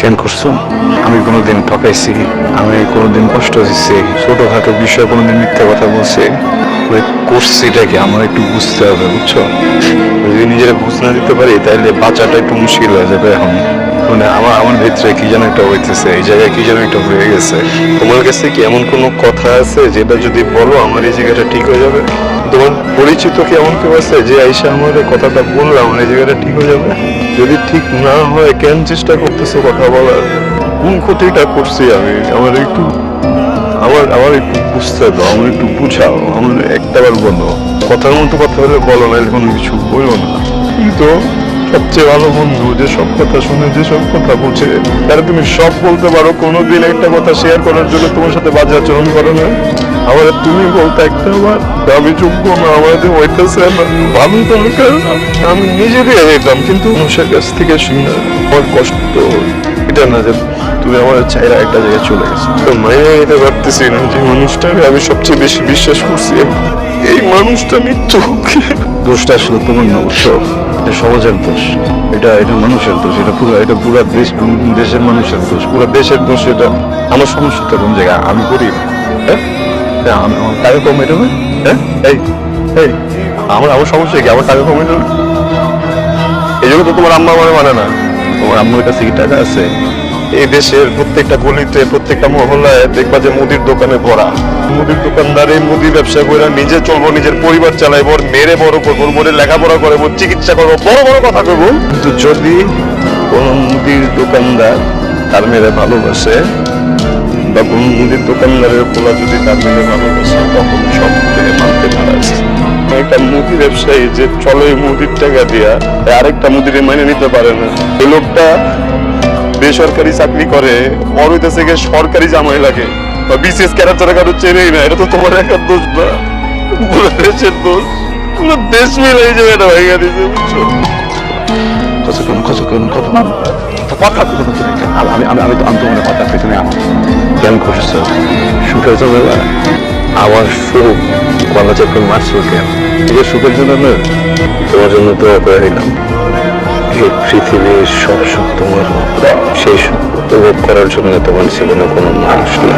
কেন করছো? আমি কোনোদিন ঠকাইছি? আমি কোনোদিন কষ্ট দিচ্ছি? ছোটখাটো বিষয়ে কোনোদিন মিথ্যা কথা বলছি? করছিটা কি আমার একটু বুঝতে হবে, বুঝছো? যদি নিজেরা বুঝ না দিতে পারি তাহলে বাঁচাটা একটু মুশকিল হয়ে যাবে। এখন মানে আমার ভিতরে কি যেন একটা হইতেছে, এই জায়গায় কি যেন একটা হয়ে গেছে। তোমার কাছে কি এমন কোনো কথা আছে যেটা যদি বলো আমার এই জায়গাটা ঠিক হয়ে যাবে? তোমার পরিচিত কি এমন কেউ আছে যে আইসা আমার কথাটা বললে আমার এই জায়গাটা ঠিক হয়ে যাবে? যদি ঠিক না হয় কেন চেষ্টা করতেছো কথা বলার? কোন ক্ষতিটা করছি আমি? আমার একটু বুঝতে দাও, আমার একটু বুঝাও, আমার একটাবার বলো। কথার মতো কথা হলে বলো, না কোনো কিছু বলো না। কিন্তু সবচেয়ে ভালো বন্ধু যে সব কথা শুনে, যে সব কথা বুঝে, তারা তুমি সব বলতে পারো, কোনোদিন একটা কথা শেয়ার করার জন্য তোমার সাথে বাজে আচরণ করো না। আমার তুমি বলতে একটা বার আমি যোগ্য না, আমাদের হইতেছে না, ভালো দরকার আমি নিজে দিয়ে যেতাম, কিন্তু মানুষের কাছ থেকে শুনে আমার কষ্ট এটা না যে তুমি আমার চাইরা একটা জায়গায় চলে গেছো। তো মাইয়া এটা ভাবতেছি না যে মানুষটাকে আমি সবচেয়ে বেশি বিশ্বাস করছি, এই মানুষটা মৃত্যু। দোষটা আসলে তোমার না, বুঝছো? এটা সমাজের দোষ, এটা মানুষের দোষ, এটা পুরা দেশের মানুষের দোষ, পুরা দেশের দোষ। এটা আমার সমস্যাটা কোন জায়গায়? আমি করি হ্যাঁ, আমার টাকা কম এটা হয়। হ্যাঁ, এই এই আমার সমস্যা কি? আমার টাকা কম এটা, এই জন্য তো তোমার আম্মা আমার মানে না। তোমার আম্মার কাছে কি টাকা আছে? এই দেশের প্রত্যেকটা গলিতে, প্রত্যেকটা মহল্লায় দেখবা যে মুদির দোকানে ভরা। মুদির দোকানদার এই মুদি ব্যবসা করে নিজে চলবো, নিজের পরিবার চালাইবো, মেরে বড় করবো, মেরে লেখাপড়া করবো, চিকিৎসা করবো, বড় বড় কথা করবো। কিন্তু যদি কোন মুদির দোকানদার তার মেরে ভালোবাসে, বা কোন মুদির দোকানদারের পোলা যদি তার মেরে ভালোবাসে, তখন সব থেকে মানতে নারাজ। একটা মুদি ব্যবসায়ী যে চলে মুদির টাকা দিয়া আরেকটা মুদির মাইনে নিতে পারে না, এই লোকটা বেসরকারি চাকরি করে, ওর হইতেছে গিয়ে সরকারি জামাই লাগে, বা বিশেষ ক্যারেক্টারে কারো চেনেই না। এটা তো তোমার একার দোষ না, পুরো দেশের দোষ, পুরো দেশ মিলে এই জায়গাটা ভেঙে দিয়েছে, বুঝছো? কথা আমি তোমার কথা পেছনে কেন করছো? সুখের জন্য আমার সুখ গলা চেপে মারছো কেন? নিজের সুখের জন্য না, তোমার জন্য তো করে দিলাম। এই পৃথিবীর সব সুখ তোমার, সেই সুখ উপভোগ করার জন্য তোমার জীবনে কোনো মানুষ নেই।